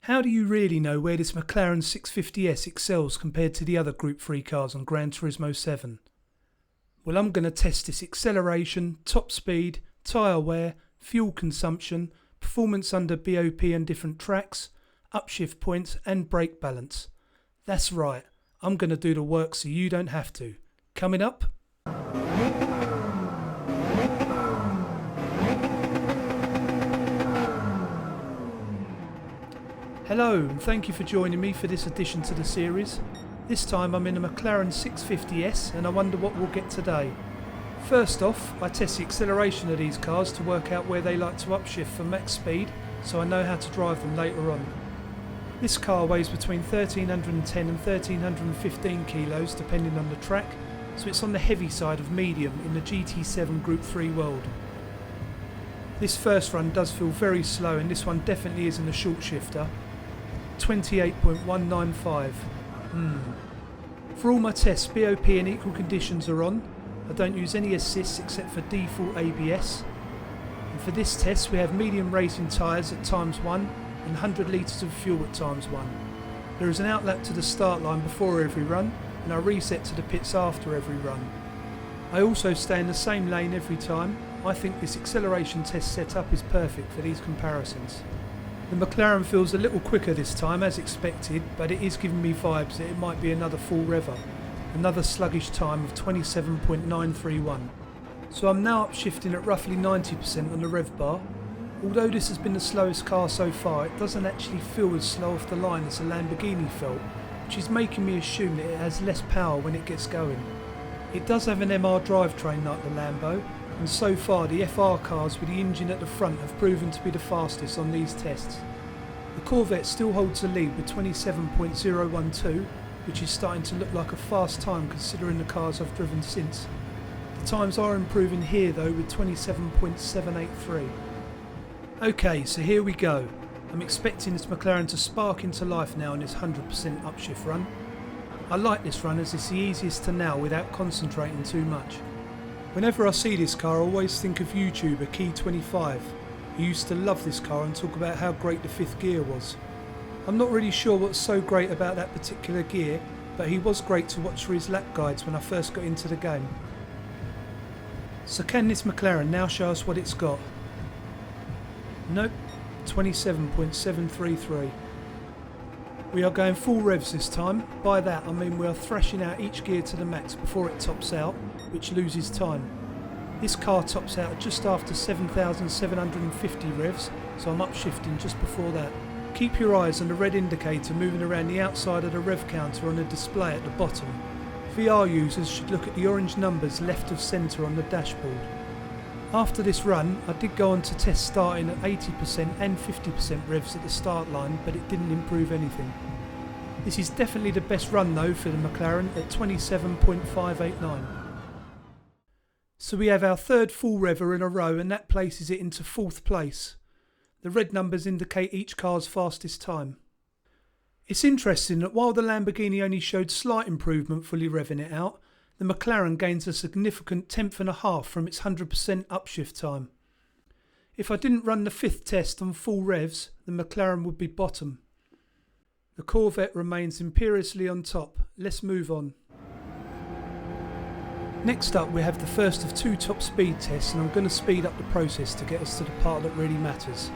How do you really know where this McLaren 650S excels compared to the other Group 3 cars on Gran Turismo 7? Well, I'm going to test its acceleration, top speed, tyre wear, fuel consumption, performance under BOP and different tracks, upshift points and brake balance. That's right, I'm going to do the work so you don't have to. Coming up. Hello and thank you for joining me for this addition to the series. This time I'm in a McLaren 650S and I wonder what we'll get today. First off, I test the acceleration of these cars to work out where they like to upshift for max speed so I know how to drive them later on. This car weighs between 1310 and 1315 kilos depending on the track, so it's on the heavy side of medium in the GT7 Gr3 world. This first run does feel very slow and this one definitely isn't a short shifter. 28.195. For all my tests, BOP and equal conditions are on. I don't use any assists except for default ABS. And for this test we have medium racing tyres at ×1 and 100 litres of fuel at ×1. There is an outlap to the start line before every run and I reset to the pits after every run. I also stay in the same lane every time. I think this acceleration test setup is perfect for these comparisons. The McLaren feels a little quicker this time as expected, but it is giving me vibes that it might be another full rever. Another sluggish time of 27.931. So I'm now upshifting at roughly 90% on the rev bar. Although this has been the slowest car so far, it doesn't actually feel as slow off the line as a Lamborghini felt, which is making me assume that it has less power when it gets going. It does have an MR drivetrain like the Lambo, and so far the FR cars with the engine at the front have proven to be the fastest on these tests. The Corvette still holds the lead with 27.012, which is starting to look like a fast time considering the cars I've driven since. The times are improving here though with 27.783. Okay, so here we go. I'm expecting this McLaren to spark into life now in this 100% upshift run. I like this run as it's the easiest to nail without concentrating too much. Whenever I see this car I always think of YouTuber Key25. He used to love this car and talk about how great the fifth gear was. I'm not really sure what's so great about that particular gear, but he was great to watch for his lap guides when I first got into the game. So can this McLaren now show us what it's got? Nope, 27.733. We are going full revs this time. By that I mean we are thrashing out each gear to the max before it tops out, which loses time. This car tops out just after 7,750 revs, so I'm upshifting just before that. Keep your eyes on the red indicator moving around the outside of the rev counter on the display at the bottom. VR users should look at the orange numbers left of centre on the dashboard. After this run, I did go on to test starting at 80% and 50% revs at the start line, but it didn't improve anything. This is definitely the best run though for the McLaren at 27.589. So we have our third full rever in a row and that places it into 4th place. The red numbers indicate each car's fastest time. It's interesting that while the Lamborghini only showed slight improvement fully revving it out, the McLaren gains a significant 1/10.5 from its 100% upshift time. If I didn't run the 5th test on full revs, the McLaren would be bottom. The Corvette remains imperiously on top. Let's move on. Next up we have the first of 2 top speed tests and I'm going to speed up the process to get us to the part that really matters.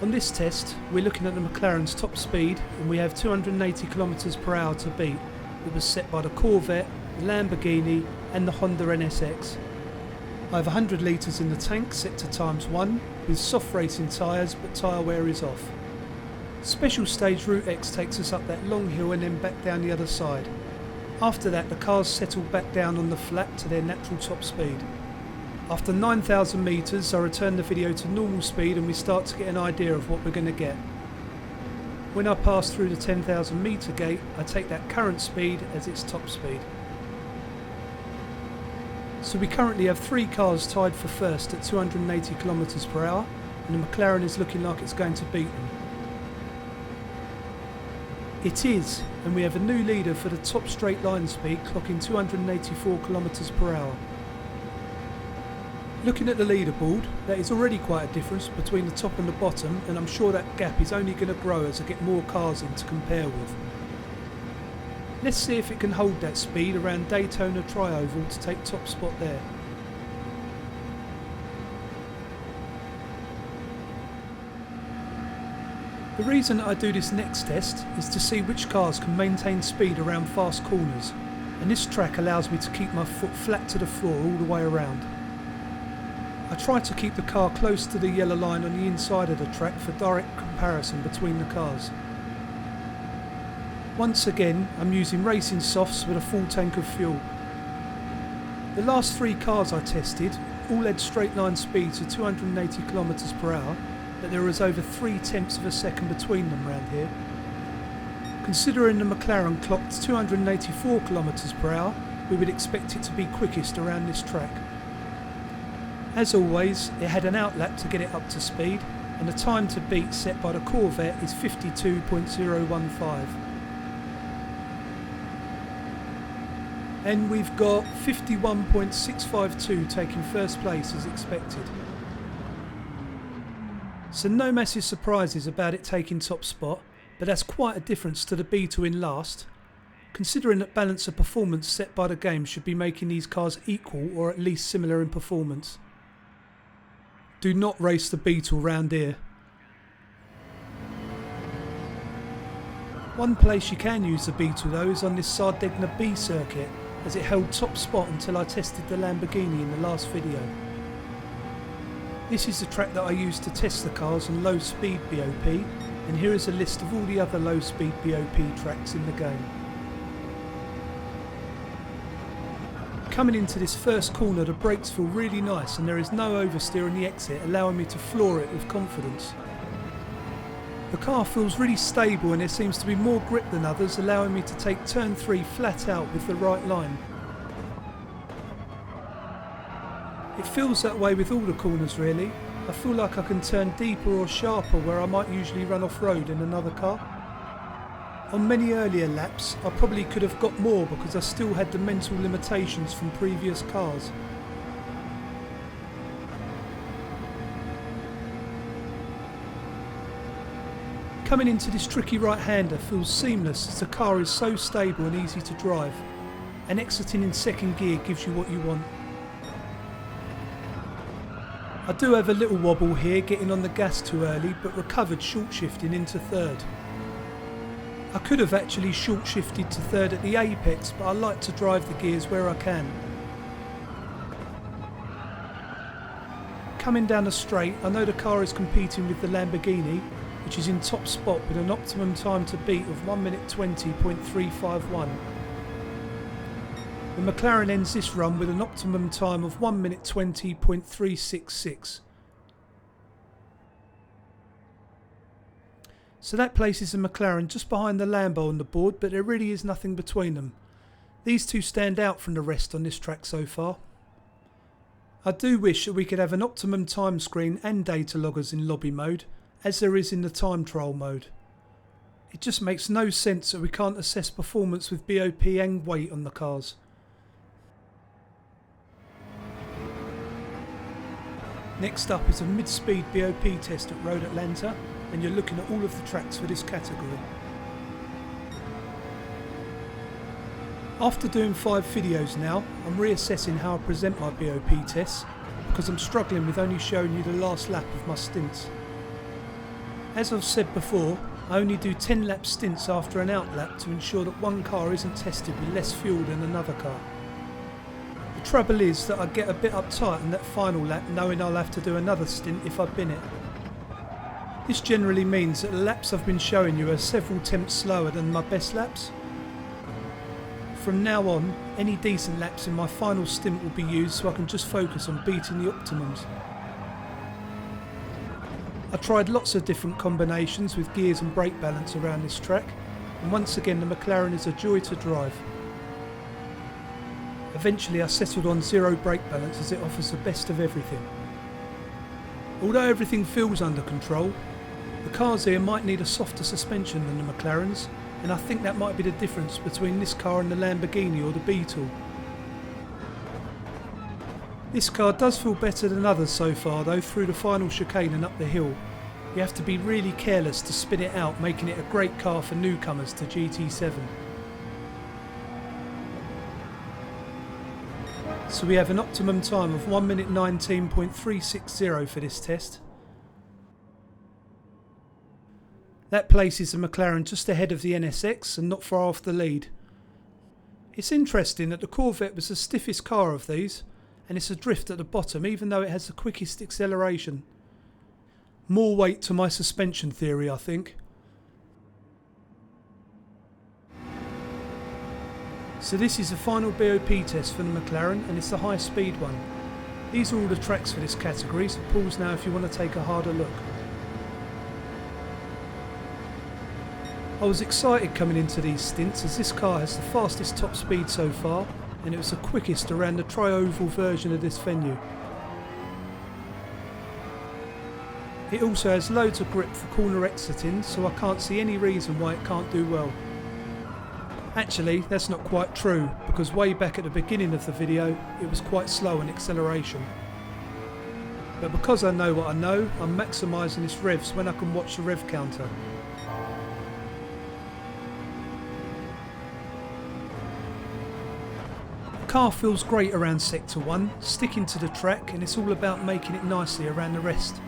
On this test we're looking at the McLaren's top speed and we have 280 km/h to beat. It was set by the Corvette, the Lamborghini and the Honda NSX. I have 100 litres in the tank set to ×1 with soft racing tyres but tyre wear is off. Special stage Route X takes us up that long hill and then back down the other side. After that the cars settle back down on the flat to their natural top speed. After 9,000 metres I return the video to normal speed and we start to get an idea of what we're going to get. When I pass through the 10,000 metre gate I take that current speed as its top speed. So we currently have 3 cars tied for first at 280 km/h and the McLaren is looking like it's going to beat them. It is, and we have a new leader for the top straight line speed clocking 284 km/h. Looking at the leaderboard, there is already quite a difference between the top and the bottom, and I'm sure that gap is only going to grow as I get more cars in to compare with. Let's see if it can hold that speed around Daytona Tri-Oval to take top spot there. The reason I do this next test is to see which cars can maintain speed around fast corners, and this track allows me to keep my foot flat to the floor all the way around. I try to keep the car close to the yellow line on the inside of the track for direct comparison between the cars. Once again, I'm using racing softs with a full tank of fuel. The last 3 cars I tested all had straight line speeds of 280 km per hour, but there was over 0.3 of a second between them round here. Considering the McLaren clocked 284 km per hour, we would expect it to be quickest around this track. As always, it had an outlap to get it up to speed, and the time to beat set by the Corvette is 52.015. And we've got 51.652 taking first place as expected. So no massive surprises about it taking top spot, but that's quite a difference to the Beetle in last, considering that balance of performance set by the game should be making these cars equal or at least similar in performance. Do not race the Beetle round here. One place you can use the Beetle though is on this Sardegna B circuit, as it held top spot until I tested the Lamborghini in the last video. This is the track that I used to test the cars on low speed BOP, and here is a list of all the other low speed BOP tracks in the game. Coming into this first corner, the brakes feel really nice and there is no oversteer on the exit, allowing me to floor it with confidence. The car feels really stable and there seems to be more grip than others, allowing me to take turn 3 flat out with the right line. It feels that way with all the corners really. I feel like I can turn deeper or sharper where I might usually run off-road in another car. On many earlier laps I probably could have got more because I still had the mental limitations from previous cars. Coming into this tricky right-hander feels seamless as the car is so stable and easy to drive, and exiting in second gear gives you what you want. I do have a little wobble here getting on the gas too early, but recovered short shifting into third. I could have actually short shifted to third at the apex, but I like to drive the gears where I can. Coming down the straight, I know the car is competing with the Lamborghini, which is in top spot with an optimum time to beat of 1 minute 20.351. The McLaren ends this run with an optimum time of 1 minute 20.366. So that places the McLaren just behind the Lambo on the board, but there really is nothing between them. These two stand out from the rest on this track so far. I do wish that we could have an optimum time screen and data loggers in lobby mode, as there is in the time trial mode. It just makes no sense that we can't assess performance with BOP and weight on the cars. Next up is a mid-speed BOP test at Road Atlanta, and you're looking at all of the tracks for this category. After doing 5 videos now, I'm reassessing how I present my BOP tests because I'm struggling with only showing you the last lap of my stints. As I've said before, I only do 10 lap stints after an outlap to ensure that one car isn't tested with less fuel than another car. The trouble is that I get a bit uptight on that final lap knowing I'll have to do another stint if I bin it. This generally means that the laps I've been showing you are several tenths slower than my best laps. From now on, any decent laps in my final stint will be used so I can just focus on beating the optimums. I tried lots of different combinations with gears and brake balance around this track, and once again the McLaren is a joy to drive. Eventually I settled on zero brake balance as it offers the best of everything. Although everything feels under control, the cars here might need a softer suspension than the McLarens, and I think that might be the difference between this car and the Lamborghini or the Beetle. This car does feel better than others so far though through the final chicane and up the hill. You have to be really careless to spin it out, making it a great car for newcomers to GT7. So we have an optimum time of 1 minute 19.360 for this test. That places the McLaren just ahead of the NSX and not far off the lead. It's interesting that the Corvette was the stiffest car of these, and it's adrift at the bottom even though it has the quickest acceleration. More weight to my suspension theory, I think. So this is the final BOP test for the McLaren, and it's the high speed one. These are all the tracks for this category, so pause now if you want to take a harder look. I was excited coming into these stints as this car has the fastest top speed so far, and it was the quickest around the tri-oval version of this venue. It also has loads of grip for corner exiting, so I can't see any reason why it can't do well. Actually, that's not quite true, because way back at the beginning of the video it was quite slow in acceleration. But because I know what I know, I'm maximising its revs when I can watch the rev counter. The car feels great around sector 1, sticking to the track, and it's all about making it nicely around the rest.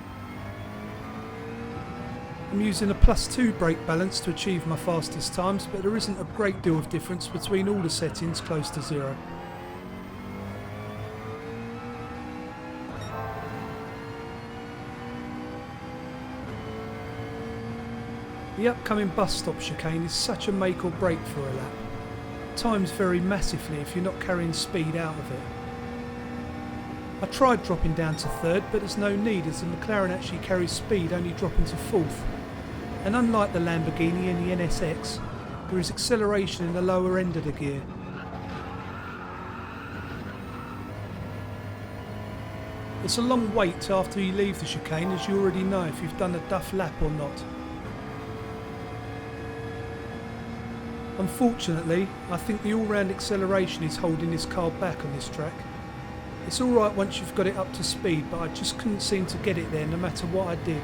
I'm using a +2 brake balance to achieve my fastest times, but there isn't a great deal of difference between all the settings close to 0. The upcoming bus stop chicane is such a make or break for a lap. Times vary massively if you're not carrying speed out of it. I tried dropping down to 3rd, but there's no need as the McLaren actually carries speed only dropping to 4th. And unlike the Lamborghini and the NSX, there is acceleration in the lower end of the gear. It's a long wait after you leave the chicane, as you already know if you've done a duff lap or not. Unfortunately, I think the all-round acceleration is holding this car back on this track. It's alright once you've got it up to speed, but I just couldn't seem to get it there no matter what I did.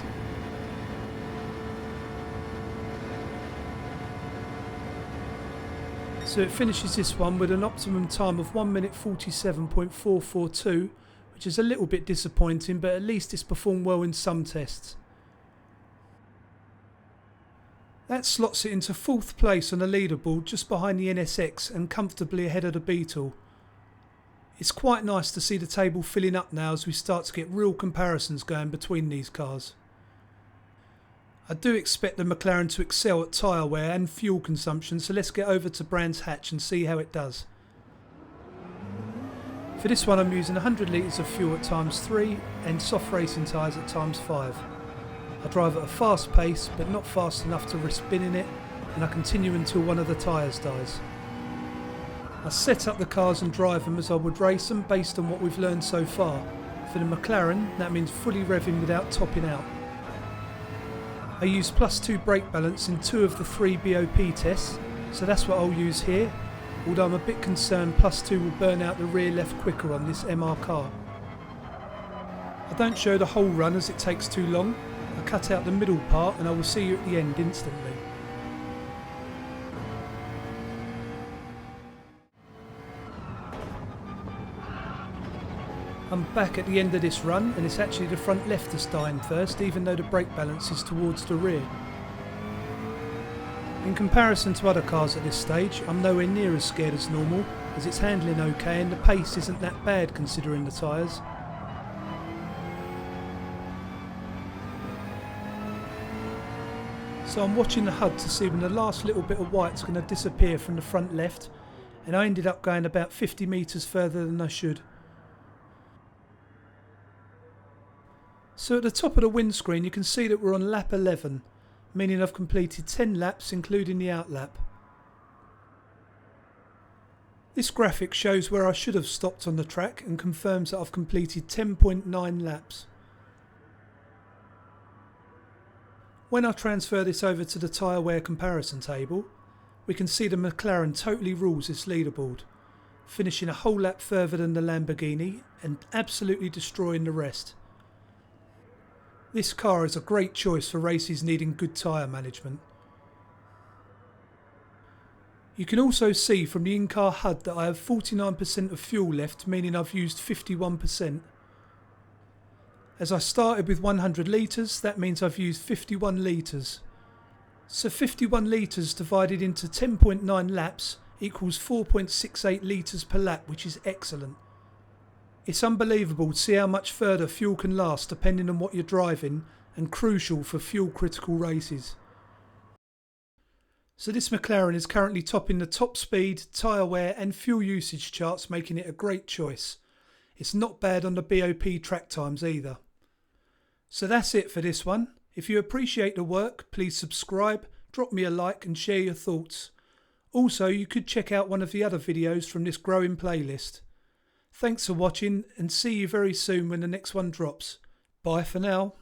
So it finishes this one with an optimum time of 1 minute 47.442, which is a little bit disappointing, but at least it's performed well in some tests. That slots it into 4th place on the leaderboard, just behind the NSX and comfortably ahead of the Beetle. It's quite nice to see the table filling up now as we start to get real comparisons going between these cars. I do expect the McLaren to excel at tyre wear and fuel consumption, so let's get over to Brands Hatch and see how it does. For this one I'm using 100 litres of fuel at ×3 and soft racing tyres at ×5. I drive at a fast pace but not fast enough to risk spinning it, and I continue until one of the tyres dies. I set up the cars and drive them as I would race them based on what we've learned so far. For the McLaren that means fully revving without topping out. I use +2 brake balance in 2 of the 3 BOP tests, so that's what I'll use here, although I'm a bit concerned +2 will burn out the rear left quicker on this MR car. I don't show the whole run as it takes too long. I cut out the middle part and I will see you at the end instantly. I'm back at the end of this run, and it's actually the front left that's dying first, even though the brake balance is towards the rear. In comparison to other cars at this stage, I'm nowhere near as scared as normal, as it's handling okay and the pace isn't that bad considering the tyres. So I'm watching the HUD to see when the last little bit of white's going to disappear from the front left, and I ended up going about 50 metres further than I should. So at the top of the windscreen you can see that we're on lap 11, meaning I've completed 10 laps including the outlap. This graphic shows where I should have stopped on the track and confirms that I've completed 10.9 laps. When I transfer this over to the tyre wear comparison table, we can see the McLaren totally rules this leaderboard. finishing a whole lap further than the Lamborghini and absolutely destroying the rest. This car is a great choice for races needing good tyre management. You can also see from the in-car HUD that I have 49% of fuel left, meaning I've used 51%. As I started with 100 litres, that means I've used 51 litres. So 51 litres divided into 10.9 laps equals 4.68 litres per lap, which is excellent. It's unbelievable to see how much further fuel can last depending on what you're driving, and crucial for fuel critical races. So this McLaren is currently topping the top speed, tyre wear and fuel usage charts, making it a great choice. It's not bad on the BOP track times either. So that's it for this one. If you appreciate the work, please subscribe, drop me a like and share your thoughts. Also, you could check out one of the other videos from this growing playlist. Thanks for watching and see you very soon when the next one drops. Bye for now.